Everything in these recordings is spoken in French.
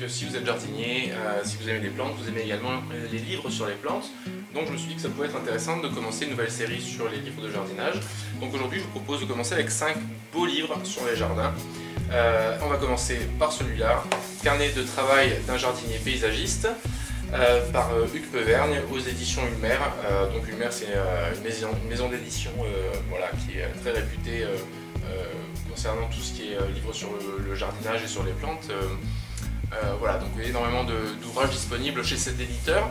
si vous êtes jardinier, si vous aimez les plantes, vous aimez également les livres sur les plantes. Donc je me suis dit que ça pouvait être intéressant de commencer une nouvelle série sur les livres de jardinage. Donc aujourd'hui je vous propose de commencer avec 5 beaux livres sur les jardins. On va commencer par celui-là, Carnet de travail d'un jardinier paysagiste, par Hugues Pevergne aux éditions Ulmer. Donc Ulmer, c'est une maison d'édition voilà, qui est très réputée concernant tout ce qui est livres sur le jardinage et sur les plantes. Voilà, donc il y a énormément d'ouvrages disponibles chez cet éditeur.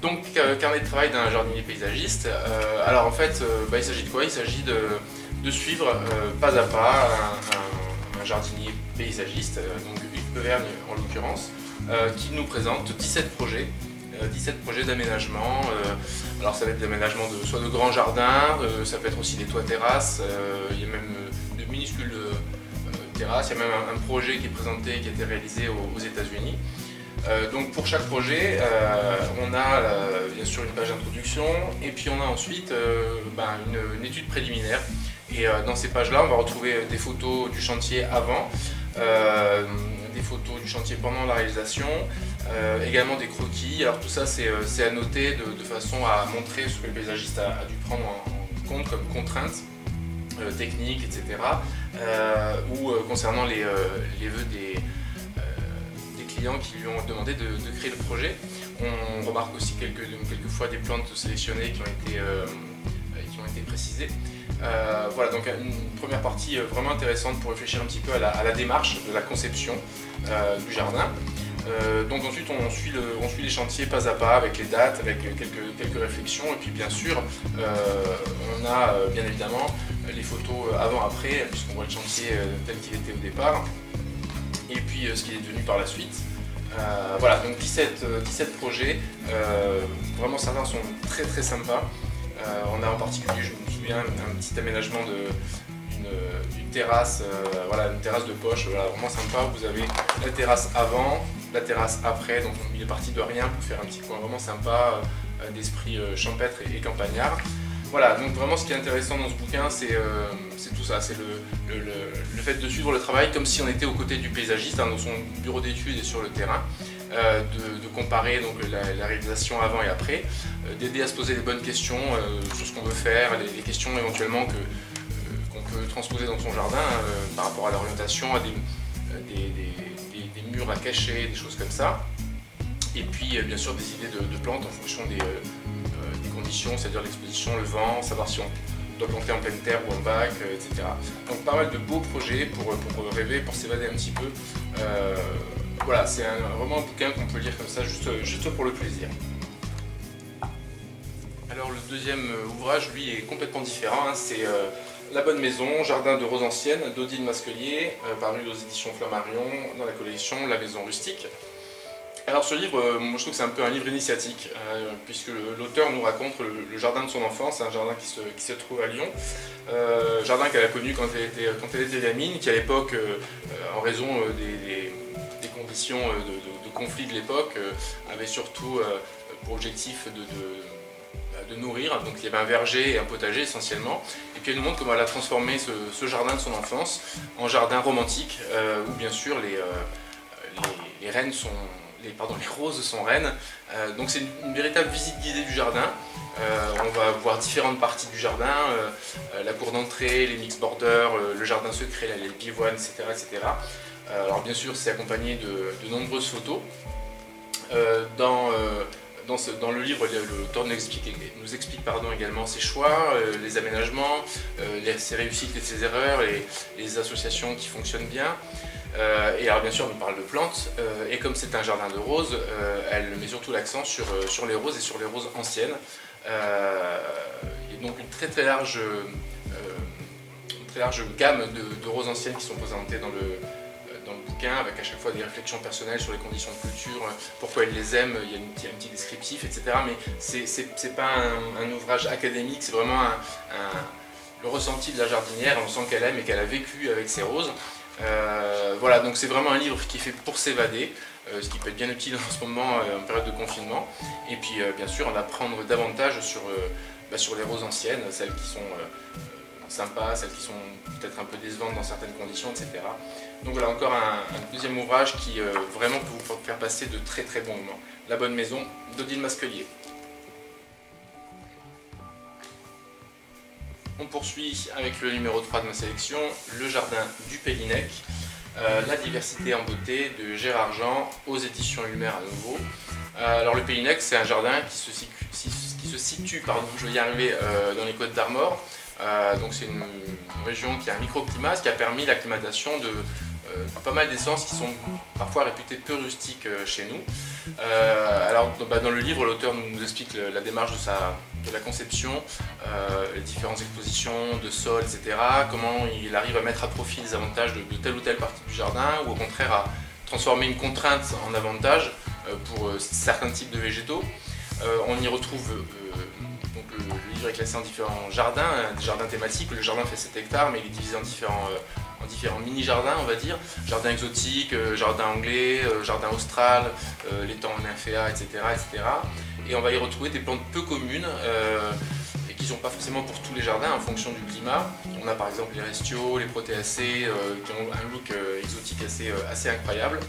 Donc carnet de travail d'un jardinier paysagiste. Alors en fait, il s'agit de quoi? Il s'agit de suivre pas à pas un jardinier paysagiste, donc Hugues Pevergne en l'occurrence, qui nous présente 17 projets d'aménagement. Alors ça va être d'aménagement soit de grands jardins, ça peut être aussi des toits terrasses, il y a même de minuscules terrasses, il y a même un projet qui est présenté, qui a été réalisé aux États-Unis. Donc pour chaque projet, on a bien sûr une page d'introduction et puis on a ensuite une étude préliminaire. Et dans ces pages-là, on va retrouver des photos du chantier avant, des photos du chantier pendant la réalisation, également des croquis. Alors tout ça c'est à noter de façon à montrer ce que le paysagiste a dû prendre en compte comme contraintes techniques, etc. Ou concernant les vœux des clients qui lui ont demandé de créer le projet. On remarque aussi quelquefois des plantes sélectionnées qui ont été précisées. Voilà, donc une première partie vraiment intéressante pour réfléchir un petit peu à la démarche de la conception du jardin. Donc ensuite on suit les chantiers pas à pas avec les dates, avec quelques réflexions et puis bien sûr on a bien évidemment les photos avant-après puisqu'on voit le chantier tel qu'il était au départ et puis ce qu'il est devenu par la suite. Voilà, donc 17 projets, vraiment certains sont très très sympas. On a en particulier, je me souviens, un petit aménagement d'une terrasse, voilà, une terrasse de poche, voilà, vraiment sympa. Vous avez la terrasse avant, la terrasse après, donc il est parti de rien pour faire un petit coin vraiment sympa, d'esprit champêtre et campagnard. Voilà, donc vraiment ce qui est intéressant dans ce bouquin, c'est tout ça, c'est le fait de suivre le travail comme si on était aux côtés du paysagiste, dans son bureau d'études et sur le terrain, de comparer donc, la réalisation avant et après, d'aider à se poser les bonnes questions sur ce qu'on veut faire, les questions éventuellement qu'on peut transposer dans son jardin par rapport à l'orientation, à des murs à cacher, des choses comme ça. Et puis bien sûr des idées de plantes en fonction des conditions, c'est-à-dire l'exposition, le vent, savoir si on doit planter en pleine terre ou en bac, etc. Donc pas mal de beaux projets pour rêver, pour s'évader un petit peu. Voilà, c'est vraiment un bouquin qu'on peut lire comme ça, juste pour le plaisir. Alors le deuxième ouvrage, lui, est complètement différent, hein, c'est La Bonne Maison, Jardin de roses anciennes, d'Odile Masquelier, paru aux éditions Flammarion, dans la collection La Maison Rustique. Alors ce livre, moi je trouve que c'est un peu un livre initiatique, puisque l'auteur nous raconte le jardin de son enfance, un jardin qui se trouve à Lyon, jardin qu'elle a connu quand elle était gamine, qui à l'époque, en raison des conditions de conflit de l'époque, avait surtout pour objectif de nourrir, donc il y avait un verger et un potager essentiellement, et puis elle nous montre comment elle a transformé ce jardin de son enfance en jardin romantique, où bien sûr les reines sont... Les roses sont reines, donc c'est une véritable visite guidée du jardin. On va voir différentes parties du jardin, la cour d'entrée, les mix borders, le jardin secret, les pivoines, etc., etc. Alors bien sûr c'est accompagné de nombreuses photos. Dans le livre, l'auteur nous explique également ses choix, les aménagements, ses réussites et ses erreurs, les associations qui fonctionnent bien. Et alors bien sûr elle nous parle de plantes, et comme c'est un jardin de roses, elle met surtout l'accent sur les roses et sur les roses anciennes. Il y a donc une très large gamme de roses anciennes qui sont présentées dans le bouquin, avec à chaque fois des réflexions personnelles sur les conditions de culture, pourquoi elle les aime, il y a un petit descriptif, etc. Mais c'est pas un ouvrage académique, c'est vraiment le ressenti de la jardinière, on sent qu'elle aime et qu'elle a vécu avec ses roses. Voilà, donc c'est vraiment un livre qui est fait pour s'évader, ce qui peut être bien utile en ce moment en période de confinement. Et puis bien sûr en apprendre davantage sur les roses anciennes, celles qui sont sympas, celles qui sont peut-être un peu décevantes dans certaines conditions, etc. Donc voilà encore un deuxième ouvrage qui vraiment peut vous faire passer de très très bons moments. La Bonne Maison d'Odile Masquelier. On poursuit avec le numéro 3 de ma sélection, Le Jardin du Pélynec, la diversité en beauté de Gérard Jean aux éditions Ulmer à nouveau. Alors le Pélynec, c'est un jardin qui se situe, je vais y arriver, dans les Côtes d'Armor. Donc c'est une région qui a un microclimat, ce qui a permis l'acclimatation de pas mal d'essences qui sont parfois réputées peu rustiques chez nous. Alors dans le livre, l'auteur nous explique la démarche de la conception, les différentes expositions de sol, etc. Comment il arrive à mettre à profit les avantages de telle ou telle partie du jardin, ou au contraire à transformer une contrainte en avantage pour certains types de végétaux. On y retrouve donc le livre est classé en différents jardins, des jardins thématiques. Le jardin fait 7 hectares, mais il est divisé en différents mini-jardins, on va dire. Jardin exotique, jardin anglais, jardin austral, l'étang nymphéa, etc., etc. Et on va y retrouver des plantes peu communes et qui ne sont pas forcément pour tous les jardins en fonction du climat. On a par exemple les restiaux, les protéacées qui ont un look exotique assez incroyable.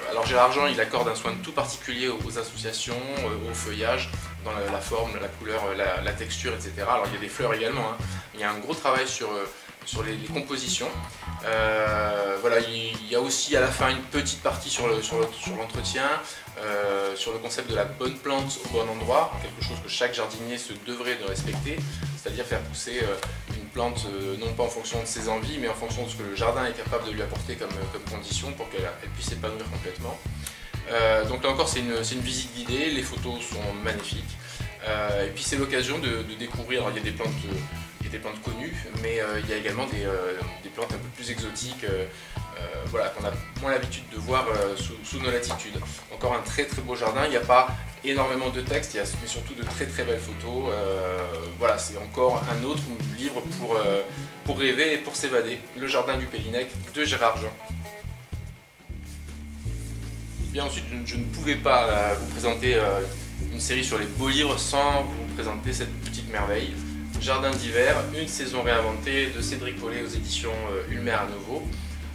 Alors Gérard Jean, il accorde un soin tout particulier aux associations, au feuillage, dans la forme, la couleur, la texture, etc. Alors il y a des fleurs également, hein. Il y a un gros travail sur les compositions. Voilà, il y a aussi à la fin une petite partie sur l'entretien, sur le concept de la bonne plante au bon endroit, quelque chose que chaque jardinier se devrait de respecter, c'est-à-dire faire pousser une plante non pas en fonction de ses envies, mais en fonction de ce que le jardin est capable de lui apporter comme condition pour qu'elle puisse s'épanouir complètement. Donc là encore, c'est une visite guidée, les photos sont magnifiques. Et puis c'est l'occasion de découvrir, alors il y a des plantes connues, mais il y a également des plantes un peu plus exotiques, voilà, qu'on a moins l'habitude de voir sous nos latitudes. Encore un très très beau jardin, il n'y a pas énormément de texte, mais surtout de très très belles photos. Voilà, c'est encore un autre livre pour rêver et pour s'évader. Le Jardin du Pélynec de Gérard Jean. Bien ensuite, je ne pouvais pas vous présenter une série sur les beaux livres sans vous présenter cette petite merveille. Jardin d'hiver, une saison réinventée de Cédric Paulet aux éditions Ulmer à nouveau.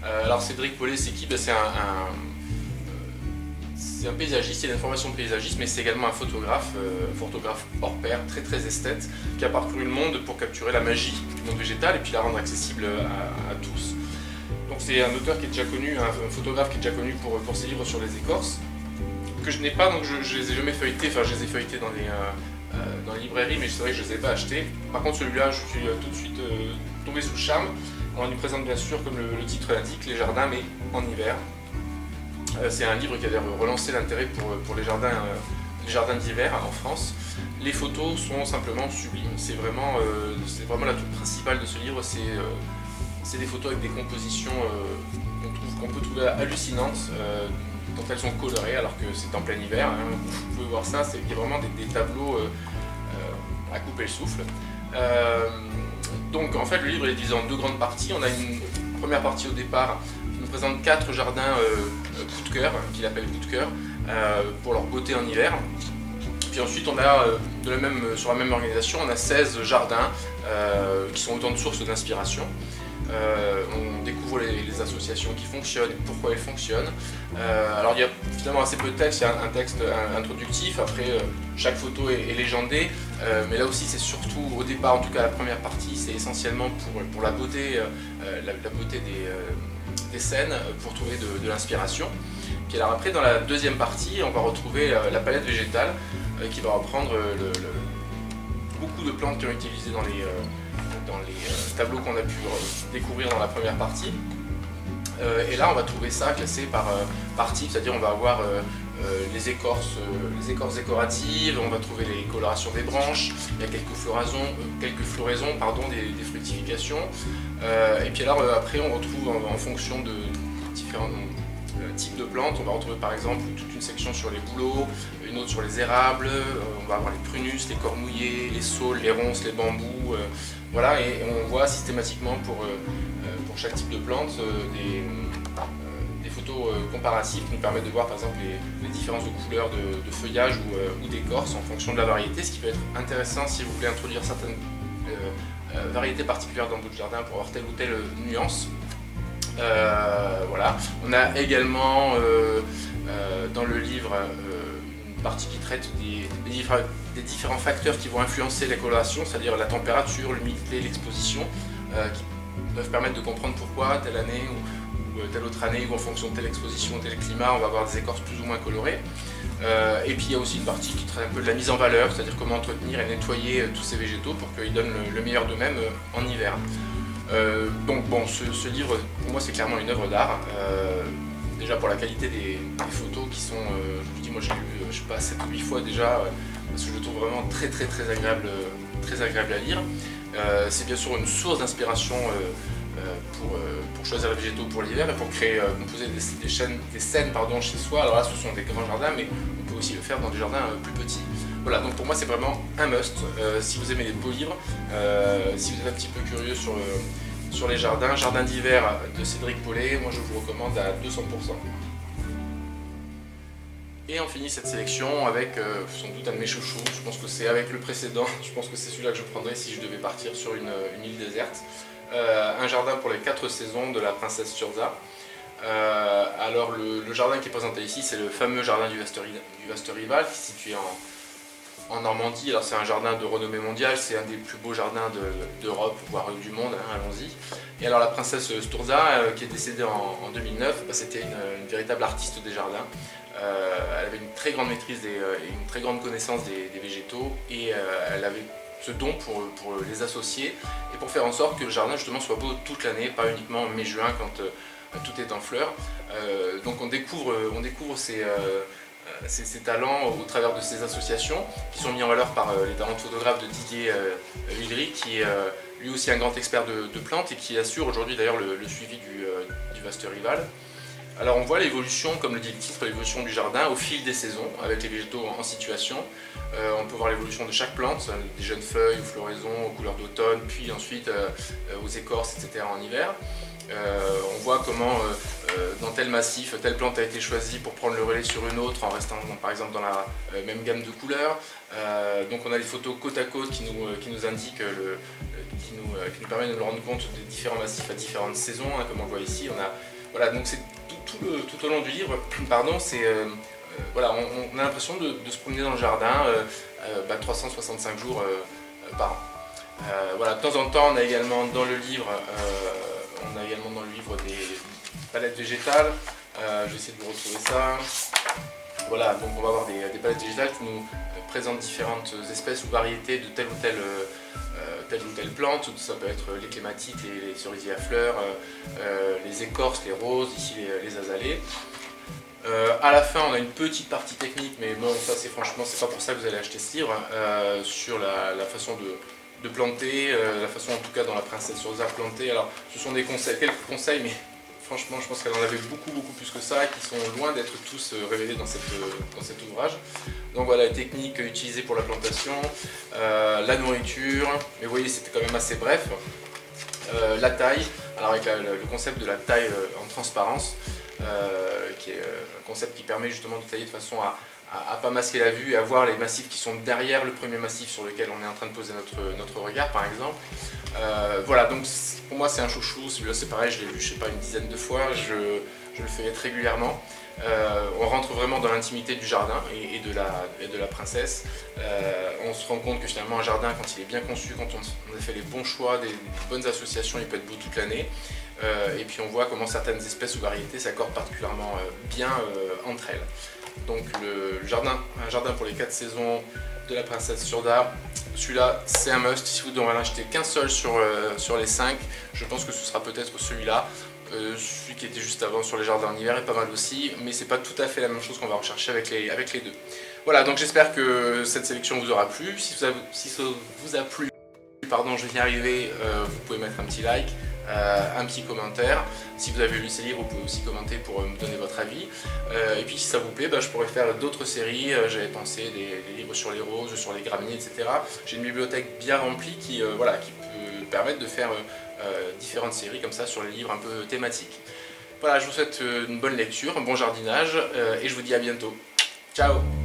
Alors Cédric Paulet, c'est qui? C'est un paysagiste, il a une formation de paysagiste, mais c'est également un photographe hors pair, très très esthète, qui a parcouru le monde pour capturer la magie du monde végétal et puis la rendre accessible à tous. Donc c'est un auteur qui est déjà connu, un photographe qui est déjà connu pour ses livres sur les écorces, que je n'ai pas, donc je les ai jamais feuilletés, enfin je les ai feuilletés dans les librairies, mais c'est vrai que je ne les ai pas achetés. Par contre celui-là, je suis tout de suite tombé sous le charme. On lui présente bien sûr, comme le titre l'indique, les jardins, mais en hiver. C'est un livre qui a relancé l'intérêt pour les jardins d'hiver en France. Les photos sont simplement sublimes. C'est vraiment l'atout principal de ce livre. C'est des photos avec des compositions qu'on peut trouver hallucinantes quand elles sont colorées, alors que c'est en plein hiver. Hein. Vous pouvez voir ça, il y a vraiment des tableaux à couper le souffle. Donc en fait le livre est divisé en deux grandes parties. On a une première partie au départ qui nous présente 4 jardins coup de cœur, qu'il appelle coup de cœur, pour leur beauté en hiver. Puis ensuite on a, sur la même organisation, on a 16 jardins qui sont autant de sources d'inspiration. On découvre les associations qui fonctionnent et pourquoi elles fonctionnent. Alors il y a finalement assez peu de texte, il y a un texte introductif, après chaque photo est légendée, mais là aussi c'est surtout, au départ en tout cas la première partie, c'est essentiellement pour la beauté, la beauté des scènes, pour trouver de l'inspiration. Puis alors après dans la deuxième partie on va retrouver la palette végétale qui va reprendre beaucoup de plantes qui ont été utilisées dans les tableaux qu'on a pu découvrir dans la première partie. Et là on va trouver ça classé par type, c'est-à-dire on va avoir les écorces décoratives, on va trouver les colorations des branches, il y a quelques floraisons, des fructifications. Et puis alors après on retrouve en fonction de différents types de plantes, on va retrouver par exemple toute une section sur les bouleaux, une autre sur les érables, on va avoir les prunus, les cornouillers, les saules, les ronces, les bambous, voilà, et on voit systématiquement pour chaque type de plante des photos comparatives qui nous permettent de voir par exemple les différences de couleurs de feuillage ou d'écorce en fonction de la variété, ce qui peut être intéressant si vous voulez introduire variété particulière dans votre jardin pour avoir telle ou telle nuance. Voilà. On a également dans le livre une partie qui traite des différents facteurs qui vont influencer la coloration, c'est-à-dire la température, l'humidité, l'exposition, qui peuvent permettre de comprendre pourquoi telle année ou telle autre année, ou en fonction de telle exposition, tel climat, on va avoir des écorces plus ou moins colorées. Et puis il y a aussi une partie qui traite un peu de la mise en valeur, c'est-à-dire comment entretenir et nettoyer tous ces végétaux pour qu'ils donnent le meilleur d'eux-mêmes en hiver. Donc bon, ce livre, pour moi, c'est clairement une œuvre d'art. Déjà pour la qualité des photos qui sont, je vous dis, moi j'ai lu, je sais pas, 7 ou 8 fois déjà, parce que je le trouve vraiment très agréable à lire. C'est bien sûr une source d'inspiration pour choisir les végétaux pour l'hiver et pour composer des scènes chez soi. Alors là, ce sont des grands jardins, mais on peut aussi le faire dans des jardins plus petits. Voilà, donc pour moi c'est vraiment un must. Si vous aimez les beaux livres, si vous êtes un petit peu curieux sur les jardins, Jardin d'hiver de Cédric Paulet, moi je vous recommande à 200%. Et on finit cette sélection avec sans doute un de mes chouchous. Je pense que c'est avec le précédent, je pense que c'est celui-là que je prendrais si je devais partir sur une île déserte. Un jardin pour les 4 saisons de la princesse Sturza. Alors le jardin qui est présenté ici, c'est le fameux jardin du vaste rival qui est situé en Normandie. Alors c'est un jardin de renommée mondiale, c'est un des plus beaux jardins d'Europe, voire du monde, hein, allons-y. Et alors la princesse Sturza, qui est décédée en 2009, c'était une véritable artiste des jardins. Elle avait une très grande maîtrise et une très grande connaissance des végétaux, et elle avait ce don pour les associer et pour faire en sorte que le jardin justement soit beau toute l'année, pas uniquement en mai-juin quand tout est en fleurs. Donc on découvre ces talents au travers de ces associations qui sont mis en valeur par les talents de photographe de Didier Villery, qui est lui aussi un grand expert de plantes et qui assure aujourd'hui d'ailleurs le suivi du vaste rival. Alors on voit l'évolution, comme le dit le titre, l'évolution du jardin au fil des saisons, avec les végétaux en situation. On peut voir l'évolution de chaque plante, des jeunes feuilles aux floraisons, aux couleurs d'automne, puis ensuite aux écorces, etc. en hiver. On voit comment dans tel massif, telle plante a été choisie pour prendre le relais sur une autre en restant par exemple dans la même gamme de couleurs. Donc on a des photos côte à côte qui nous indiquent, qui nous permettent de nous rendre compte des différents massifs à différentes saisons, hein, comme on le voit ici. Voilà, donc c'est tout au long du livre, pardon, voilà, on a l'impression de se promener dans le jardin 365 jours par an. Voilà, de temps en temps, on a également dans le livre, des palettes végétales. Je vais essayer de vous retrouver ça. Voilà, donc on va avoir des palettes végétales qui nous présentent différentes espèces ou variétés de telle ou telle plante. Ça peut être les clématites, les cerisiers à fleurs, les écorces, les roses, ici les azalées. À la fin, on a une petite partie technique, mais bon, ça c'est franchement, c'est pas pour ça que vous allez acheter ce livre, sur la façon de planter, la façon en tout cas dans la princesse Sturza planter. Alors ce sont des conseils, quelques conseils, mais franchement je pense qu'elle en avait beaucoup plus que ça, qui sont loin d'être tous révélés dans cet ouvrage. Donc voilà, les techniques utilisées pour la plantation, la nourriture, mais vous voyez c'était quand même assez bref. La taille, alors avec le concept de la taille en transparence, qui est un concept qui permet justement de tailler de façon à pas masquer la vue et à voir les massifs qui sont derrière le premier massif sur lequel on est en train de poser notre regard par exemple. Voilà, donc pour moi c'est un chouchou, celui-là c'est pareil, je l'ai lu je sais pas une dizaine de fois, je le feuillette régulièrement. On rentre vraiment dans l'intimité du jardin et de la princesse. On se rend compte que finalement un jardin, quand il est bien conçu, quand on a fait les bons choix, des bonnes associations, il peut être beau toute l'année. Et puis on voit comment certaines espèces ou variétés s'accordent particulièrement bien entre elles. Donc un jardin pour les 4 saisons de la princesse Sturza, celui-là c'est un must. Si vous devez en acheter qu'un seul sur les 5, je pense que ce sera peut-être celui-là. Celui qui était juste avant sur les jardins en hiver est pas mal aussi, mais c'est pas tout à fait la même chose qu'on va rechercher avec les deux. Voilà, donc j'espère que cette sélection vous aura plu. Si ça vous a plu, pardon, je vais y arriver, vous pouvez mettre un petit like, un petit commentaire. Si vous avez lu ces livres, vous pouvez aussi commenter pour me donner votre avis. Et puis si ça vous plaît, je pourrais faire d'autres séries. J'avais pensé des livres sur les roses, sur les graminées, etc. J'ai une bibliothèque bien remplie qui peut permettre de faire différentes séries comme ça sur les livres un peu thématiques. Voilà, je vous souhaite une bonne lecture, un bon jardinage et je vous dis à bientôt. Ciao!